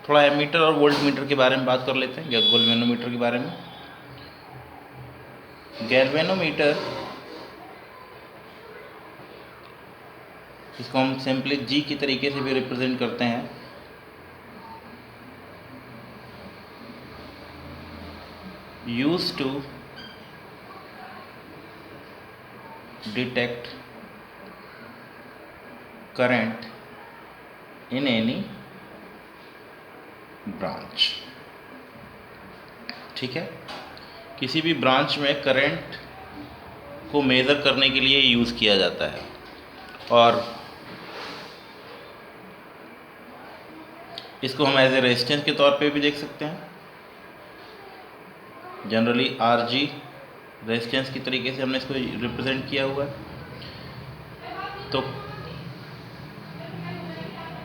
थोड़ा एमीटर और volt meter के बारे में बात कर लेते हैं, या गैल्वेनोमीटर के बारे में। गैल्वेनोमीटर, इसको हम सिंपली जी की तरीके से भी रिप्रेजेंट करते हैं। Use to detect current in any branch. ठीक है, किसी भी ब्रांच में करंट को मेज़र करने के लिए यूज़ किया जाता है। और इसको हम एज ए रेजिस्टेंस के तौर पे भी देख सकते हैं। जनरली RG रेजिस्टेंस की तरीके से हमने इसको रिप्रेजेंट किया हुआ है। तो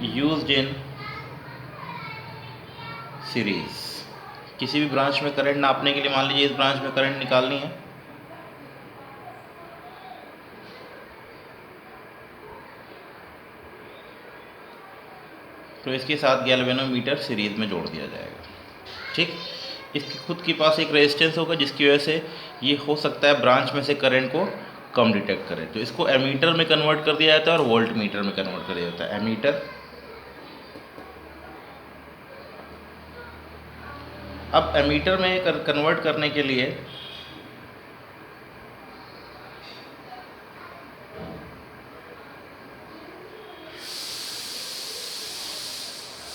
यूज्ड इन सीरीज, किसी भी ब्रांच में करंट नापने के लिए, मान लीजिए इस ब्रांच में करंट निकालनी है, तो इसके साथ गैल्वेनोमीटर सीरीज में जोड़ दिया जाएगा। ठीक, इसके खुद के पास एक रेजिस्टेंस होगा, जिसकी वजह से ये हो सकता है ब्रांच में से करंट को कम डिटेक्ट करे। तो इसको एमीटर में कन्वर्ट कर दिया जाता है और वोल्ट मीटर में कन्वर्ट कर दिया जाता है। एमीटर, अब एमीटर में कन्वर्ट करने के लिए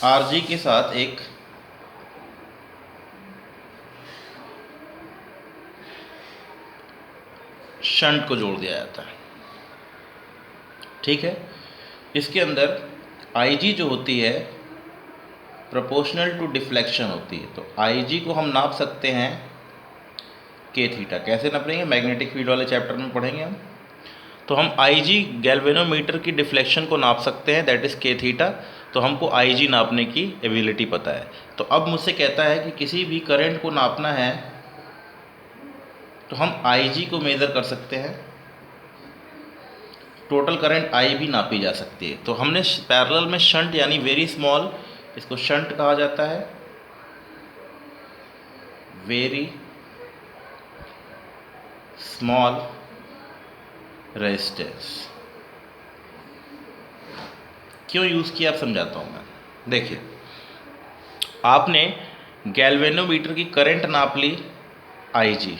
RG के साथ एक शंट को जोड़ दिया जाता है। ठीक है, इसके अंदर IG जो होती है प्रोपोर्शनल टू डिफ्लेक्शन होती है। तो IG को हम नाप सकते हैं K थीटा। कैसे नापेंगे, मैग्नेटिक फील्ड वाले चैप्टर में पढ़ेंगे हम। तो हम IG गैल्वेनोमीटर की डिफ्लेक्शन को नाप सकते हैं, दैट इज़ K थीटा। तो हमको IG नापने की एबिलिटी पता है। तो अब मुझसे कहता है कि किसी भी करंट को नापना है, तो हम IG को मेज़र कर सकते हैं, टोटल करंट I भी नापी जा सकती है। तो हमने पैरेलल में शंट यानी वेरी स्मॉल, इसको शंट कहा जाता है, वेरी स्मॉल रेजिस्टेंस। क्यों यूज़ किया आप समझाता हूँ मैं। देखिए, आपने गैल्वेनोमीटर की करंट नाप ली IG।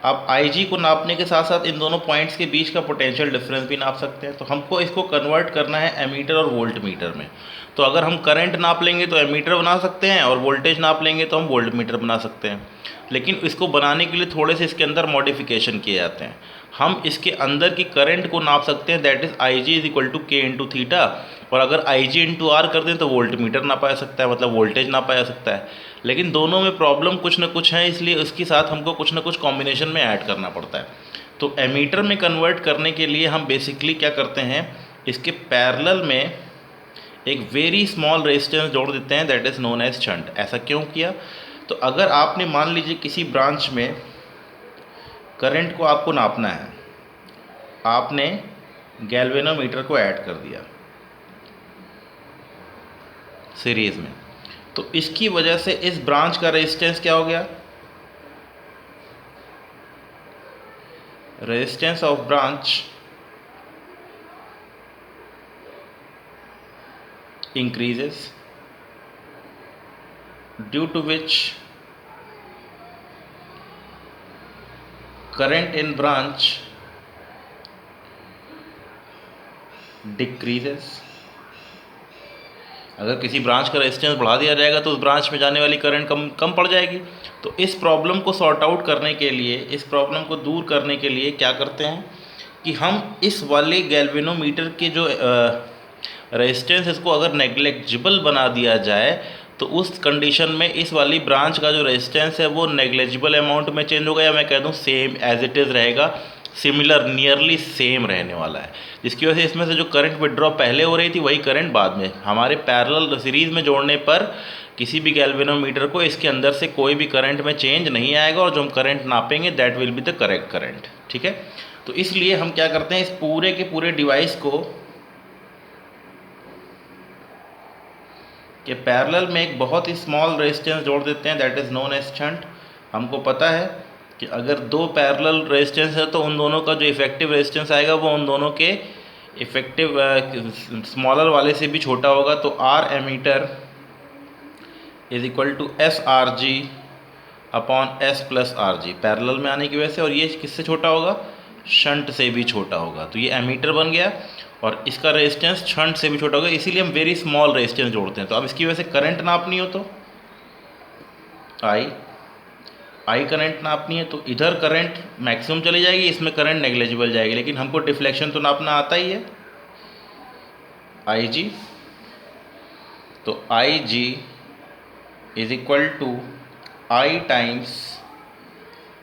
अब IG को नापने के साथ साथ इन दोनों पॉइंट्स के बीच का पोटेंशियल डिफरेंस भी नाप सकते हैं। तो हमको इसको कन्वर्ट करना है एमीटर और वोल्ट मीटर में। तो अगर हम करंट नाप लेंगे तो एमीटर बना सकते हैं, और वोल्टेज नाप लेंगे तो हम वोल्ट मीटर बना सकते हैं। लेकिन इसको बनाने के लिए थोड़े से इसके अंदर मॉडिफिकेशन किए जाते हैं। हम इसके अंदर की करंट को नाप सकते हैं, that is IG is equal to K into theta. और अगर IG इंटू R कर दें तो वोल्ट मीटर नापा जा सकता है, मतलब वोल्टेज नापा जा सकता है। लेकिन दोनों में प्रॉब्लम कुछ ना कुछ है, इसलिए उसके साथ हमको कुछ ना कुछ कॉम्बिनेशन में ऐड करना पड़ता है। तो एमीटर में कन्वर्ट करने के लिए हम बेसिकली क्या करते हैं, इसके पैरेलल में एक वेरी स्मॉल रेजिस्टेंस जोड़ देते हैं, that is known as shunt. ऐसा क्यों किया, तो अगर आपने मान लीजिए किसी ब्रांच में करंट को आपको नापना है, आपने गैल्वेनोमीटर को ऐड कर दिया सीरीज में, तो इसकी वजह से इस ब्रांच का रेजिस्टेंस क्या हो गया, resistance of branch increases, due to which current in branch decreases। अगर किसी ब्रांच का रेजिस्टेंस बढ़ा दिया जाएगा तो उस ब्रांच में जाने वाली करंट कम पड़ जाएगी। तो इस प्रॉब्लम को सॉर्ट आउट करने के लिए, इस प्रॉब्लम को दूर करने के लिए क्या करते हैं कि हम इस वाले गैल्वेनोमीटर के जो रेजिस्टेंस, इसको अगर नेग्लेजिबल बना दिया जाए तो उस कंडीशन में इस वाली ब्रांच का जो रेजिस्टेंस है वो नेग्लेजिबल अमाउंट में चेंज होगा, या मैं कह दूँ सेम एज इट इज़ रहेगा, सिमिलर नियरली सेम रहने वाला है। जिसकी वजह से इसमें से जो करंट विड्रॉ पहले हो रही थी वही करंट बाद में हमारे पैरेलल सीरीज़ में जोड़ने पर किसी भी गैल्वेनोमीटर को इसके अंदर से कोई भी करंट में चेंज नहीं आएगा, और जो हम करंट नापेंगे that will be the correct current. ठीक है, तो इसलिए हम क्या करते हैं, इस पूरे के पूरे डिवाइस को कि पैरेलल में एक बहुत ही स्मॉल रेजिस्टेंस जोड़ देते हैं, that is known as shunt. हमको पता है कि अगर दो पैरेलल रेजिस्टेंस है तो उन दोनों का जो इफेक्टिव रेजिस्टेंस आएगा वो उन दोनों के इफेक्टिव स्मॉलर वाले से भी छोटा होगा। तो R ammeter is equal to S R G upon S plus R G, parallel में आने की वजह से, और ये किससे छोटा होगा, शंट से भी छोटा होगा। तो ये एमीटर बन गया और इसका रेजिस्टेंस शंट से भी छोटा होगा, इसीलिए हम वेरी स्मॉल रेजिस्टेंस जोड़ते हैं। तो अब इसकी वजह से करंट नापनी हो तो आई करंट नापनी है, तो इधर करंट मैक्सिमम चली जाएगी, इसमें करंट नेग्लिजिबल जाएगी, लेकिन हमको डिफ्लेक्शन तो नापना आता ही है, आई जी। तो I G is equal to I times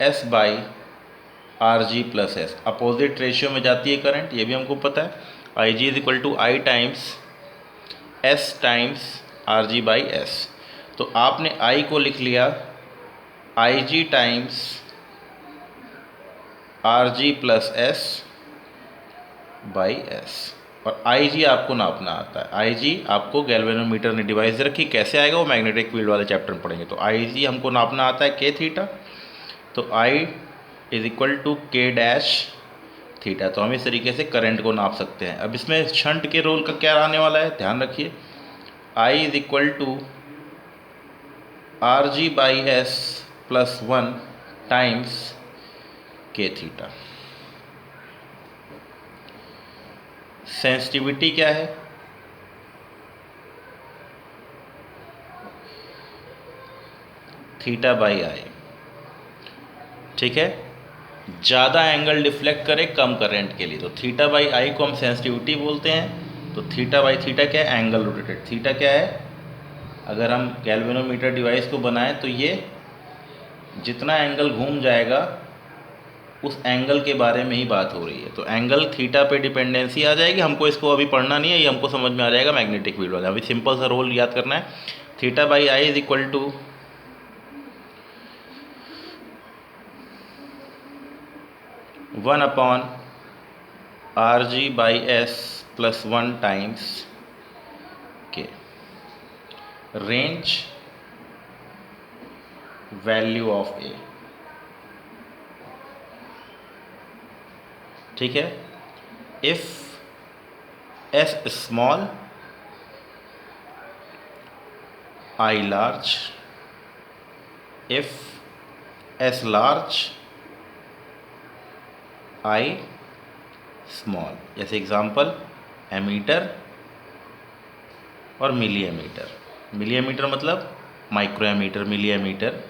S by R G plus S, opposite ratio में जाती है करंट, ये भी हमको पता है। I G is equal to I times S times R G by S. तो आपने आई को लिख लिया I G times R G plus S by S, और आई जी आपको नापना आता है। आई जी आपको गैल्वेनोमीटर ने डिवाइस रखी, कैसे आएगा वो मैग्नेटिक फील्ड वाले चैप्टर में पढ़ेंगे। तो आई जी हमको नापना आता है के थीटा, तो आई इज इक्वल टू के डैश थीटा। तो हम इस तरीके से करंट को नाप सकते हैं। अब इसमें शंट के रोल का क्या आने वाला है, ध्यान रखिए, I is equal to R G by S plus 1 times के थीटा। सेंसिटिविटी क्या है, थीटा बाई आई, ठीक है। ज़्यादा एंगल डिफ्लेक्ट करे कम करंट के लिए, तो थीटा बाई आई को हम सेंसिटिविटी बोलते हैं। तो थीटा बाई थीटा क्या है, एंगल रोटेटेड। थीटा क्या है, अगर हम गैल्वेनोमीटर डिवाइस को बनाएं तो ये जितना एंगल घूम जाएगा उस एंगल के बारे में ही बात हो रही है। तो एंगल थीटा पे डिपेंडेंसी आ जाएगी, हमको इसको अभी पढ़ना नहीं है, ये हमको समझ में आ जाएगा मैग्नेटिक फील्ड वाला। अभी सिंपल सा रोल याद करना है, theta by I is equal to 1 upon R G by S plus 1 times के। रेंज वैल्यू ऑफ ए, ठीक है। If S small I large, if S large I small. जैसे एग्जांपल एमीटर और milli ammeter. Milli ammeter मतलब micro ammeter, milli ammeter,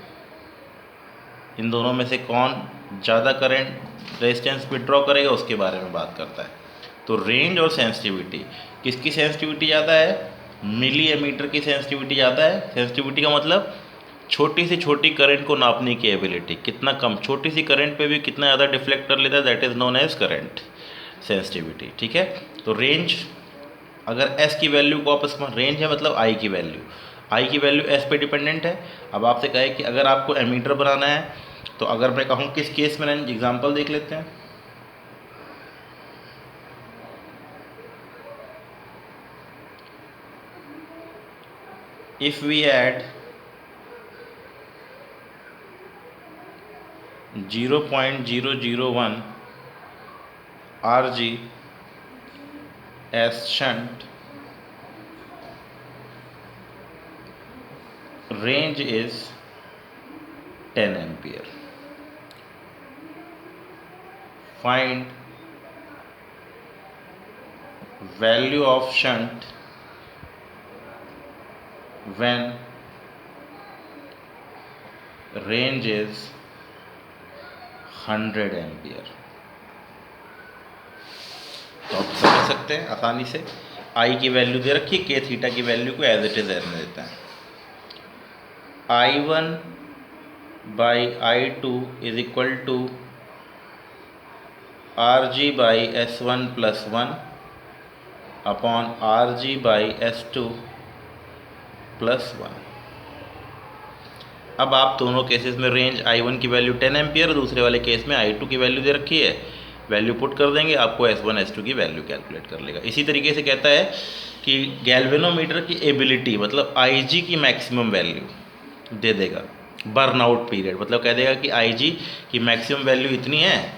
इन दोनों में से कौन ज़्यादा करंट रेजिस्टेंस विड्रॉ करेगा उसके बारे में बात करता है। तो रेंज और सेंसिटिविटी, किसकी सेंसिटिविटी ज़्यादा है, मिली एमीटर की सेंसिटिविटी ज़्यादा है। सेंसिटिविटी का मतलब छोटी से छोटी करंट को नापने की एबिलिटी, कितना कम, छोटी सी करंट पे भी कितना ज़्यादा डिफ्लेक्ट कर लेता है, that is known as current sensitivity, ठीक है। तो रेंज, अगर एस की वैल्यू को आप इसमें, रेंज है मतलब आई की वैल्यू, आई की वैल्यू एस पे डिपेंडेंट है। अब आपसे कहे कि अगर आपको एमीटर बनाना है, तो अगर मैं कहूँ किस केस में, एग्जांपल देख लेते हैं। If we add 0.001 RG as shunt, range is 10 ampere. Find value of shunt when range is 100 ampere. तो आप समझ सकते हैं आसानी से, आई की वैल्यू दे रखी है, के थीटा की वैल्यू को एज इट इज रहने देते हैं। I1 by I2 is equal to RG by S1 plus 1 upon RG by S2 plus 1। अब आप दोनों केसेस में रेंज I1 की वैल्यू 10 एम्पियर, दूसरे वाले केस में I2 की वैल्यू दे रखी है वैल्यू पुट कर देंगे, आपको S1 S2 की वैल्यू कैलकुलेट कर लेगा। इसी तरीके से कहता है कि गैल्वेनोमीटर की एबिलिटी मतलब IG की मैक्सिमम वैल्यू दे देगा, बर्नआउट पीरियड मतलब कह देगा कि IG की मैक्सिमम वैल्यू इतनी है,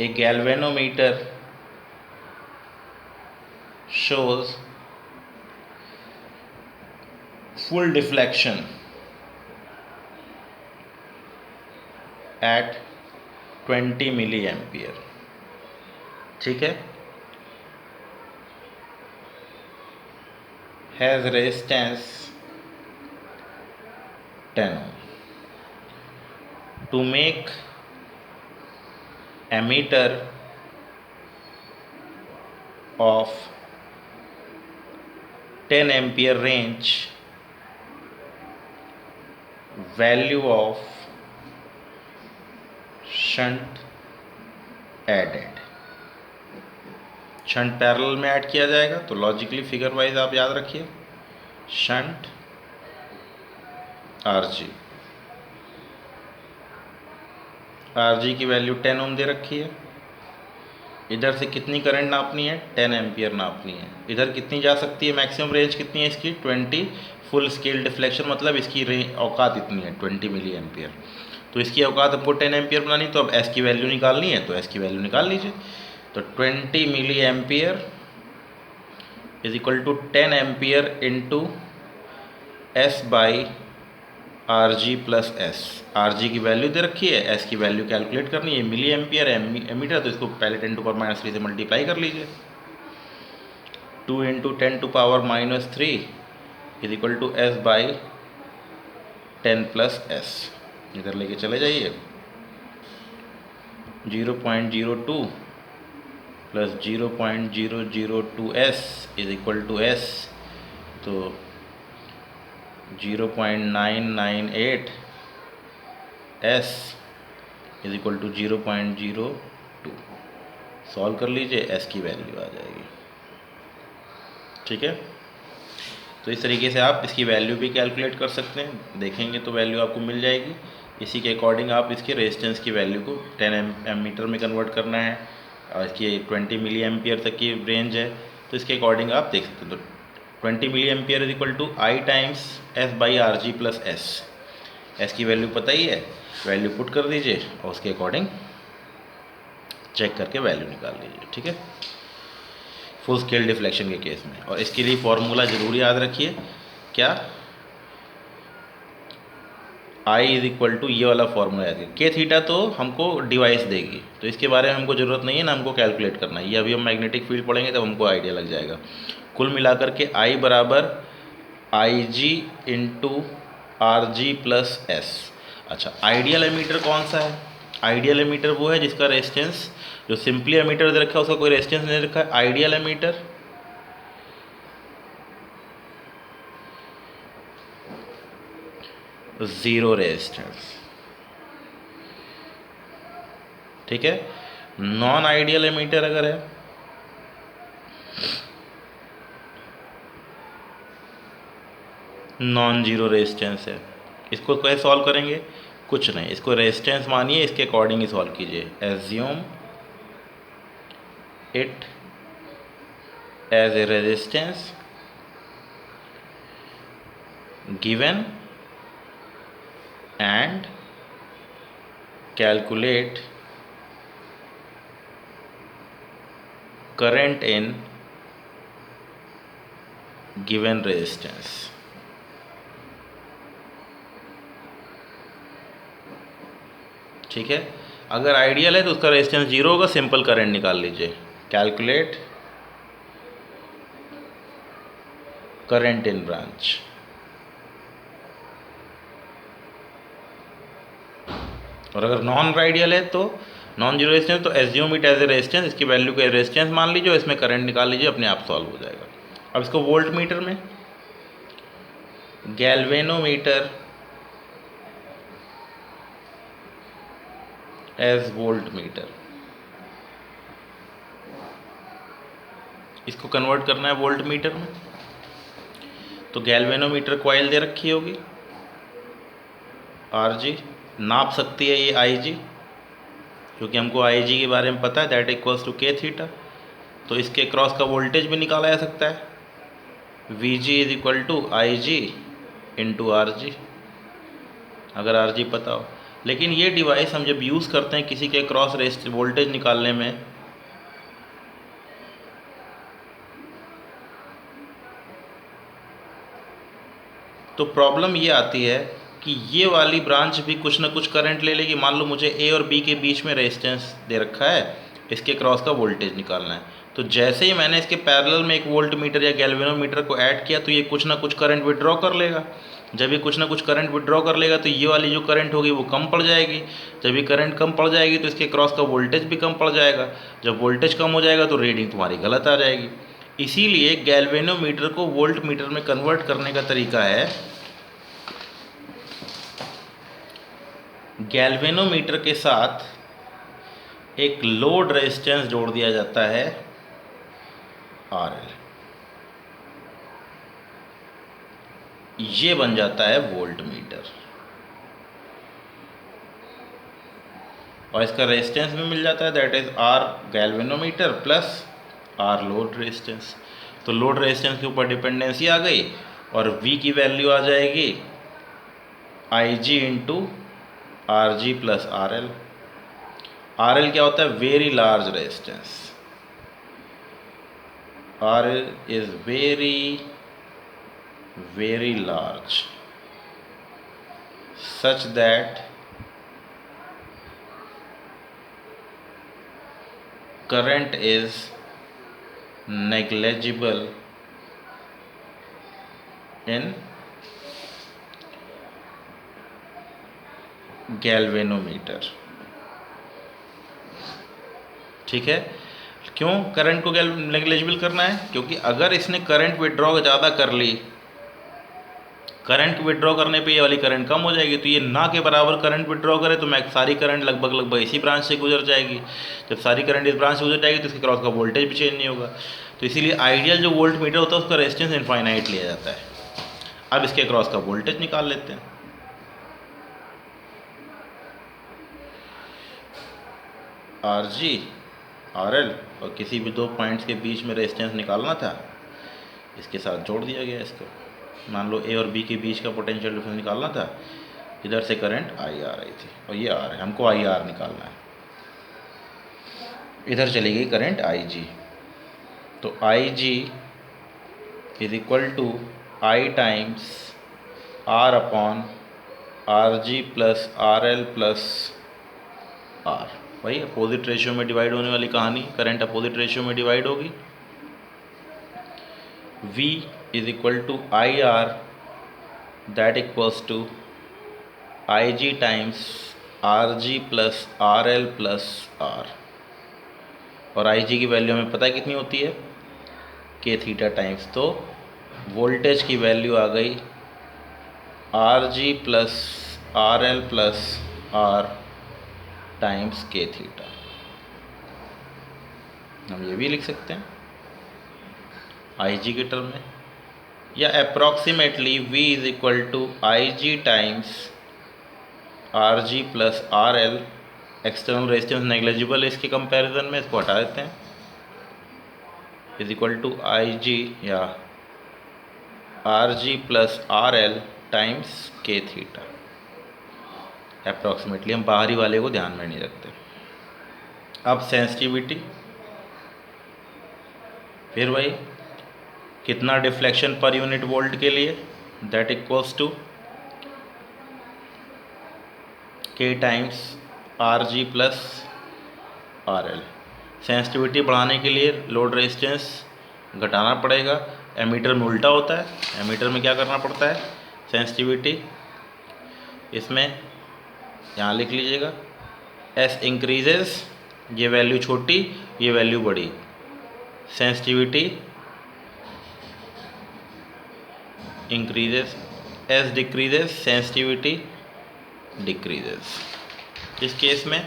a galvanometer shows full deflection at 20 milliampere, ठीक है, has resistance 10 ohm. To make ammeter of 10 ampere range, value of shunt added, shunt parallel में ऐड किया जाएगा। तो लॉजिकली फिगर वाइज आप याद रखिए, शंट आरजी की वैल्यू 10 ओम दे रखी है। इधर से कितनी करंट नापनी है, 10 एम्पियर नापनी है। इधर कितनी जा सकती है, मैक्सिमम रेंज कितनी है इसकी, 20। फुल स्केल डिफ्लेक्शन मतलब इसकी औकात इतनी है 20 मिली एम्पियर। तो इसकी औकात हमको 10 एम्पियर बनानी, तो अब एस की वैल्यू निकालनी है, तो एस की वैल्यू निकाल लीजिए। तो 20 milli ampere is equal to 10 ampere into S by R G plus S. R G की वैल्यू दे रखी है, एस की वैल्यू कैलकुलेट करनी है, मिली एम्पियर एमीटर, तो इसको पहले 10 टू पावर माइनस 3 से मल्टीप्लाई कर लीजिए। 2 into 10 to power minus 3 is equal to S by 10 plus S. इधर लेके चले जाइए, 0.02 plus 0.002 S is equal to S, तो 0.998 S is equal to 0.02। Solve कर लीजिए, एस की वैल्यू आ जाएगी, ठीक है। तो इस तरीके से आप इसकी वैल्यू भी कैलकुलेट कर सकते हैं, देखेंगे तो वैल्यू आपको मिल जाएगी। इसी के अकॉर्डिंग आप इसके रेजिस्टेंस की वैल्यू को 10 एमीटर में कन्वर्ट करना है, और इसकी 20 मिली एम्पियर तक की रेंज है, तो इसके अकॉर्डिंग आप देख सकते हैं। तो 20 milli ampere is equal to I times S by R G plus S. S की वैल्यू पता ही है, वैल्यू पुट कर दीजिए और उसके अकॉर्डिंग चेक करके वैल्यू निकाल लीजिए, ठीक है, फुल स्केल डिफ्लेक्शन के केस में। और इसके लिए फॉर्मूला जरूर याद रखिए, क्या, आई इज इक्वल टू ये वाला फॉर्मूला याद रखिए। के थीटा तो हमको डिवाइस देगी, तो इसके बारे में हमको ज़रूरत नहीं है ना, हमको कैलकुलेट करना है। ये अभी हम मैग्नेटिक फील्ड पढ़ेंगे तब हमको आइडिया लग जाएगा। कुल मिलाकर के आई बराबर I G into R G plus S. अच्छा, आइडियल एमीटर कौन सा है, आइडियल एमीटर वो है जिसका रेजिस्टेंस, जो सिंपली एमीटर दे रखा है उसका कोई रेजिस्टेंस नहीं रखा है। आइडियल एमीटर जीरो रेजिस्टेंस, ठीक है। नॉन आइडियल एमीटर अगर है, नॉन जीरो रेजिस्टेंस है, इसको कैसे सॉल्व करेंगे, कुछ नहीं, इसको रेजिस्टेंस मानिए, इसके अकॉर्डिंग ही सॉल्व कीजिए। Assume it as a resistance given and calculate current in given resistance। ठीक है, अगर आइडियल है तो उसका रेजिस्टेंस जीरो होगा, सिंपल करंट निकाल लीजिए। कैलकुलेट करंट इन ब्रांच, और अगर नॉन आइडियल है तो नॉन जीरो रेजिस्टेंस, तो assume it as a resistance, इसकी वैल्यू को रेजिस्टेंस मान लीजिए, इसमें करंट निकाल लीजिए, अपने आप सॉल्व हो जाएगा। अब इसको वोल्ट मीटर में, गैल्वेनोमीटर एज वोल्ट मीटर, इसको कन्वर्ट करना है वोल्ट मीटर में। तो गैल्वेनोमीटर कॉइल दे रखी होगी RG, नाप सकती है ये IG, क्योंकि हमको IG के बारे में पता है, that equals to K theta. तो इसके क्रॉस का वोल्टेज भी निकाला जा सकता है, VG is equal to IG into RG, अगर RG पता हो। लेकिन ये डिवाइस हम जब यूज़ करते हैं किसी के क्रॉस रेस्ट वोल्टेज निकालने में, तो प्रॉब्लम ये आती है कि ये वाली ब्रांच भी कुछ ना कुछ करंट ले लेगी। मान लो मुझे A और B के बीच में रेजिस्टेंस दे रखा है, इसके क्रॉस का वोल्टेज निकालना है। तो जैसे ही मैंने इसके पैरेलल में एक वोल्ट मीटर या गैल्वेनोमीटर को ऐड किया, तो ये कुछ ना कुछ करंट विड्रॉ कर लेगा। जब ये कुछ ना कुछ करंट विड्रॉ कर लेगा तो ये वाली जो करंट होगी वो कम पड़ जाएगी। जब ये करंट कम पड़ जाएगी तो इसके क्रॉस का वोल्टेज भी कम पड़ जाएगा। जब वोल्टेज कम हो जाएगा तो रीडिंग तुम्हारी गलत आ जाएगी। इसीलिए गैल्वेनोमीटर को वोल्ट मीटर में कन्वर्ट करने का तरीका है, गैल्वेनोमीटर के साथ एक लोड रेजिस्टेंस जोड़ दिया जाता है RL, ये बन जाता है वोल्ट मीटर, और इसका रेजिस्टेंस भी मिल जाता है, that is R galvanometer plus R load resistance. तो लोड रेजिस्टेंस के ऊपर डिपेंडेंसी आ गई और V की वैल्यू आ जाएगी IG into RG plus RL। RL क्या होता है? Very large resistance. RL is very large such that current is negligible in galvanometer. ठीक है, क्यों करंट को नेग्लिजिबल करना है? क्योंकि अगर इसने करंट विड्रॉ ज़्यादा कर ली, करंट विड्रॉ करने पे ये वाली करंट कम हो जाएगी, तो ये ना के बराबर करंट विड्रॉ करे तो मैं सारी करंट लगभग इसी ब्रांच से गुजर जाएगी। जब सारी करंट इस ब्रांच से गुजर जाएगी तो इसके क्रॉस का वोल्टेज भी चेंज नहीं होगा। तो इसीलिए आइडियल जो वोल्ट मीटर होता है उसका रेजिस्टेंस इनफाइनाइट लिया जाता है। अब इसके क्रॉस का वोल्टेज निकाल लेते हैं। RG RL और किसी भी दो पॉइंट्स के बीच में रेजिस्टेंस निकालना था, इसके साथ जोड़ दिया गया इसको। मान लो A और B के बीच का पोटेंशियल डिफरेंस निकालना था, इधर से करंट I आ रही थी और ये R है, हमको IR निकालना है। इधर चली गई करंट IG, तो IG is equal to I times R upon RG plus RL plus R। भाई अपोजिट रेशियो में डिवाइड होने वाली कहानी, करंट अपोजिट रेशियो में डिवाइड होगी। V is equal to IR that equals to IG times RG plus RL plus R, और IG की value हमें पता है कितनी होती है, K थीटा टाइम्स। तो वोल्टेज की वैल्यू आ गई RG plus RL plus R times K theta. हम ये भी लिख सकते हैं IG के टर्म में, या approximately V is equal to IG times RG plus RL। External resistance negligible है इसके कंपैरिजन में, इसको हटा देते हैं, इज इक्वल टू IG या RG plus RL times K theta. Approximately, हम बाहरी वाले को ध्यान में नहीं रखते। अब सेंसिटिविटी, फिर वही कितना डिफ्लेक्शन पर यूनिट वोल्ट के लिए, that equals to K times RG plus RL। Sensitivity बढ़ाने के लिए लोड रेजिस्टेंस घटाना पड़ेगा। एमीटर में उल्टा होता है, एमीटर में क्या करना पड़ता है, सेंसिटिविटी इसमें यहाँ लिख लीजिएगा, S इंक्रीजेस, ये वैल्यू छोटी ये वैल्यू बड़ी, sensitivity increases, S decreases, sensitivity decreases. इस केस में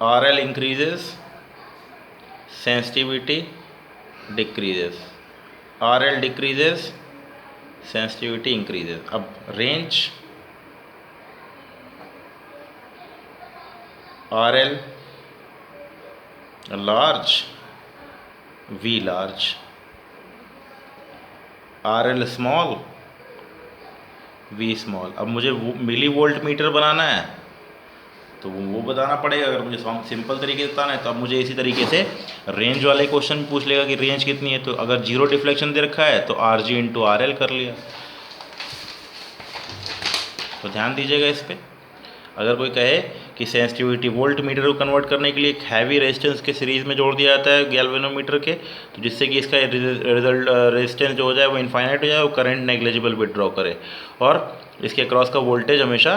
R L increases, sensitivity decreases, R L decreases, sensitivity increases. अब range R L large, V large, R L small, V small. अब मुझे milli volt meter बनाना है तो वो बताना पड़ेगा। अगर मुझे सिंपल तरीके से बताना है तो अब मुझे इसी तरीके से रेंज वाले क्वेश्चन पूछ लेगा कि रेंज कितनी है। तो अगर जीरो डिफ्लेक्शन दे रखा है तो R G into R L कर लिया। तो ध्यान दीजिएगा इस पर। अगर कोई कहे कि सेंसिटिविटी वोल्ट मीटर को कन्वर्ट करने के लिए एक हैवी रेजिस्टेंस के सीरीज़ में जोड़ दिया जाता है गैल्वेनोमीटर के, तो जिससे कि इसका रिजल्ट रेजिस्टेंस जो हो जाए वो इनफाइनाइट हो जाए, वो करंट नेग्लिजिबल विदड्रॉ करे और इसके अक्रॉस का वोल्टेज हमेशा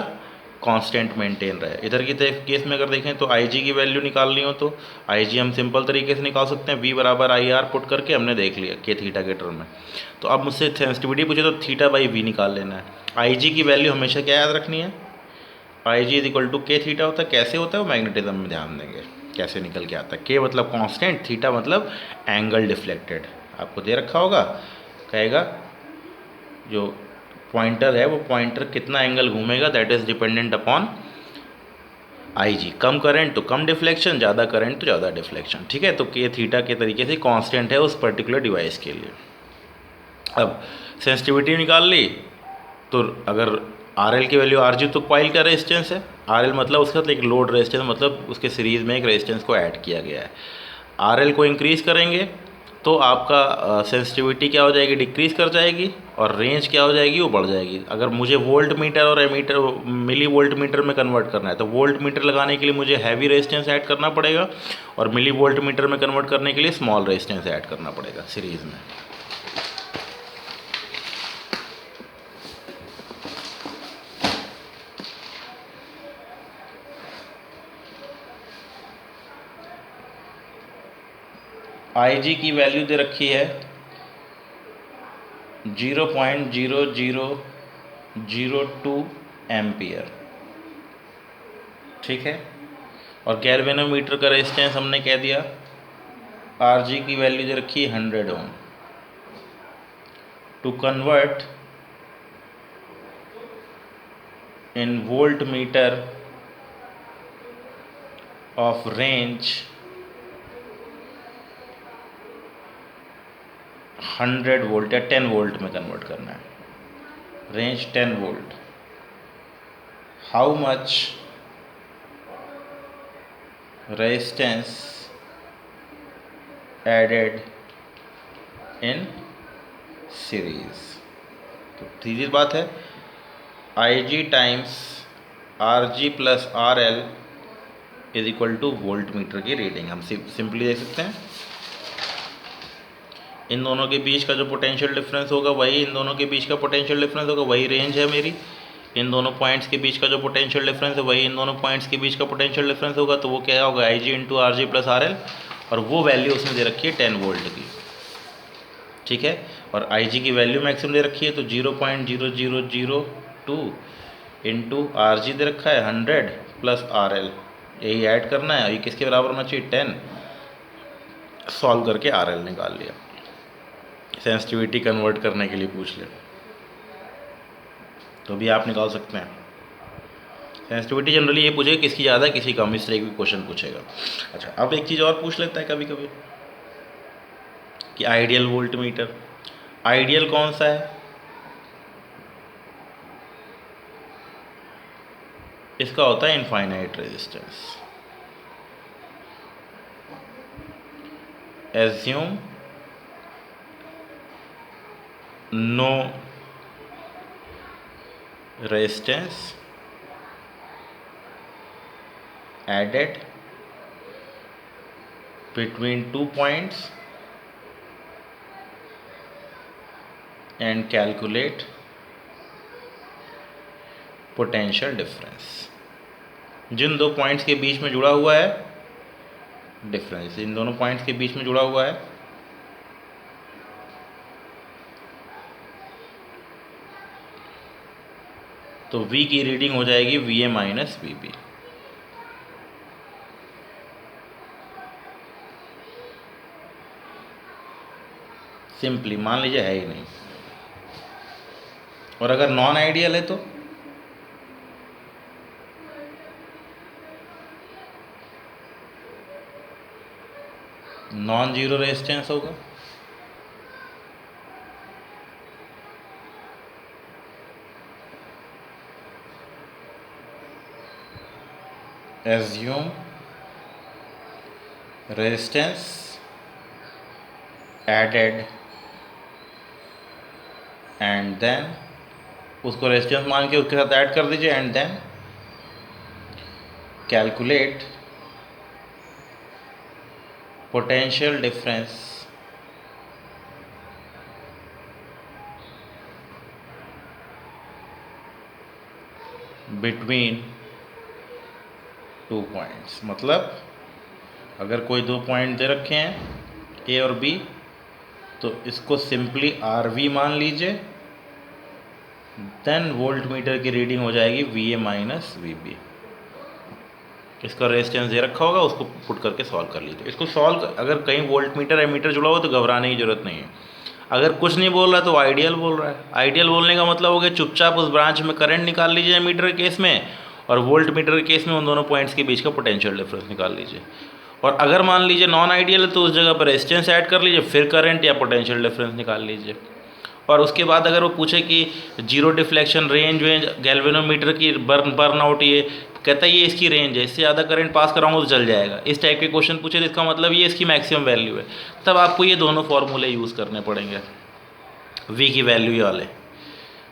कांस्टेंट मेंटेन रहे। इधर की केस में अगर देखें तो आई जी की वैल्यू निकालनी हो तो आई जी हम सिंपल तरीके से निकाल सकते हैं, वी बराबर आई आर पुट करके हमने देख लिया के थीटा के टर्म में। तो अब मुझसे सेंसिटिविटी पूछे तो थीटा बाई वी निकाल लेना है। आई जी की वैल्यू हमेशा क्या याद रखनी है, I G is equal to के थीटा होता है। कैसे होता है वो मैग्नेटिज्म में ध्यान देंगे कैसे निकल के आता है। के मतलब कांस्टेंट, थीटा मतलब एंगल डिफ्लेक्टेड। आपको दे रखा होगा, कहेगा जो पॉइंटर है वो पॉइंटर कितना एंगल घूमेगा that is dependent upon I G. कम करंट तो कम डिफ्लेक्शन, ज़्यादा करंट तो ज़्यादा डिफ्लेक्शन। ठीक है, तो के थीटा के तरीके से कांस्टेंट है उस पर्टिकुलर डिवाइस के लिए। अब सेंसिटिविटी निकाल ली तो अगर आर एल की वैल्यू आर जी तो कॉइल का रेजिस्टेंस है, आर एल मतलब उसके साथ एक लोड रेजिस्टेंस, मतलब उसके सीरीज़ में एक रेजिस्टेंस को ऐड किया गया है। आर एल को इंक्रीज़ करेंगे तो आपका सेंसिटिविटी क्या हो जाएगी, डिक्रीज़ कर जाएगी, और रेंज क्या हो जाएगी, वो बढ़ जाएगी। अगर मुझे वोल्ट मीटर और एमीटर मिली वोल्ट मीटर में कन्वर्ट करना है तो वोल्ट मीटर लगाने के लिए मुझे हैवी रेजिस्टेंस ऐड करना पड़ेगा और मिली वोल्ट मीटर में कन्वर्ट करने के लिए स्मॉल रेजिस्टेंस ऐड करना पड़ेगा सीरीज़ में। आई जी की वैल्यू दे रखी है 0.0002 एम्पियर। ठीक है, और गैल्वेनोमीटर का रेजिस्टेंस हमने कह दिया आर जी की वैल्यू दे रखी है 100 ohm. To convert in volt meter of range 100 volt या 10 वोल्ट में कन्वर्ट करना है, range 10 volt. How much resistance added in series. तो सीधी बात है, I G times R G plus R L is equal to volt metre की reading. हम सिंपली देख सकते हैं इन दोनों के बीच का जो पोटेंशियल डिफरेंस होगा वही इन दोनों के बीच का पोटेंशियल डिफरेंस होगा, वही रेंज है मेरी। इन दोनों पॉइंट्स के बीच का जो पोटेंशियल डिफरेंस है वही इन दोनों पॉइंट्स के बीच का पोटेंशियल डिफरेंस होगा। तो वो क्या होगा, I G into R G plus R L, और वो वैल्यू उसने दे रखी है 10 वोल्ट की। ठीक है, और आई जी की वैल्यू मैक्सिमम दे रखी है तो 0.0002 इंटू आर जी दे रखा है 100 प्लस आर एल, यही ऐड करना है। ये किसके बराबर होना चाहिए, 10। सॉल्व करके आर एल निकाल लिया। सेंसिटिविटी कन्वर्ट करने के लिए पूछ ले तो भी आप निकाल सकते हैं। सेंसिटिविटी जनरली ये पूछेगा किसकी ज़्यादा किसी कम, इस तरह की क्वेश्चन पूछेगा। अच्छा, अब एक चीज़ और पूछ लेता है कभी कभी कि आइडियल वोल्ट मीटर, आइडियल कौन सा है, इसका होता है infinite resistance. Assume no resistance added between 2 points and calculate potential difference। जिन दो पॉइंट्स के बीच में जुड़ा हुआ है डिफरेंस, इन दोनों पॉइंट्स के बीच में जुड़ा हुआ है तो V की रीडिंग हो जाएगी VA माइनस VB। सिंपली मान लीजिए है ही नहीं। और अगर नॉन आइडियल है तो नॉन जीरो रेजिस्टेंस होगा। Assume resistance added and then उसको रेजिस्टेंस मान के उसके साथ ऐड कर दीजिए and then calculate potential difference between two points. मतलब अगर कोई दो पॉइंट दे रखे हैं ए और बी तो इसको सिंपली आर वी मान लीजिए, देन वोल्ट मीटर की रीडिंग हो जाएगी V A minus V B. इसका रेजिस्टेंस दे रखा होगा, उसको पुट करके सॉल्व कर लीजिए। इसको सॉल्व अगर कहीं वोल्ट मीटर एमीटर जुड़ा हुआ तो घबराने की जरूरत नहीं है। अगर कुछ नहीं बोल रहा है तो आइडियल बोल रहा है। आइडियल बोलने का मतलब हो गया चुपचाप उस ब्रांच में करंट निकाल लीजिए मीटर के केस में, और वोल्ट मीटर के केस में उन दोनों पॉइंट्स के बीच का पोटेंशियल डिफरेंस निकाल लीजिए। और अगर मान लीजिए नॉन आइडियल है तो उस जगह पर रेजिस्टेंस ऐड कर लीजिए, फिर करंट या पोटेंशियल डिफरेंस निकाल लीजिए। और उसके बाद अगर वो पूछे कि जीरो डिफ्लेक्शन रेंज गैल्वेनोमीटर की बर्न आउट, ये कहता है ये इसकी रेंज है, इससे ज़्यादा करंट पास कराऊंगा तो चल जाएगा, इस टाइप के क्वेश्चन पूछे तो इसका मतलब ये इसकी मैक्सिमम वैल्यू है। तब आपको ये दोनों फॉर्मूले यूज़ करने पड़ेंगे, वी की वैल्यू वाले।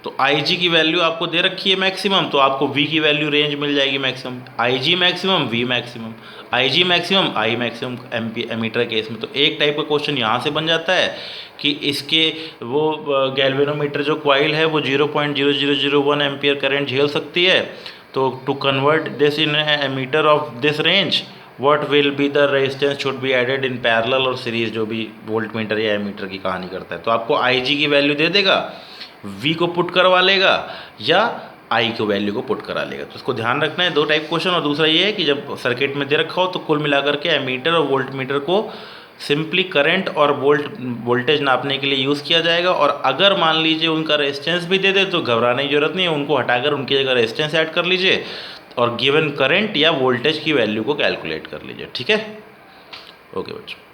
तो आई जी की वैल्यू आपको दे रखी है मैक्सिमम, तो आपको वी की वैल्यू रेंज मिल जाएगी maximum, I G maximum V maximum, I G maximum I maximum ammeter case में। तो एक टाइप का क्वेश्चन यहाँ से बन जाता है कि इसके वो गैल्वेनोमीटर जो कॉइल है वो 0.0001 एम्पियर करंट झेल सकती है। तो to convert this in ammeter of this range what will be the resistance should be added in parallel और सीरीज, जो भी वोल्ट मीटर या एमीटर की कहानी करता है। तो आपको आई जी की वैल्यू दे देगा, वी को पुट करवा लेगा या आई को वैल्यू को पुट करा लेगा। तो इसको ध्यान रखना है, दो टाइप क्वेश्चन। और दूसरा ये है कि जब सर्किट में दे रखा हो तो कुल मिलाकर के एमीटर और वोल्ट मीटर को सिंपली करंट और वोल्टेज नापने के लिए यूज़ किया जाएगा। और अगर मान लीजिए उनका रेजिस्टेंस भी दे दे तो घबराने की जरूरत नहीं है, उनको हटाकर उनकी जगह रेजिस्टेंस ऐड कर लीजिए और गिवन करंट या वोल्टेज की वैल्यू को कैलकुलेट कर लीजिए। ठीक है, ओके बच्चों।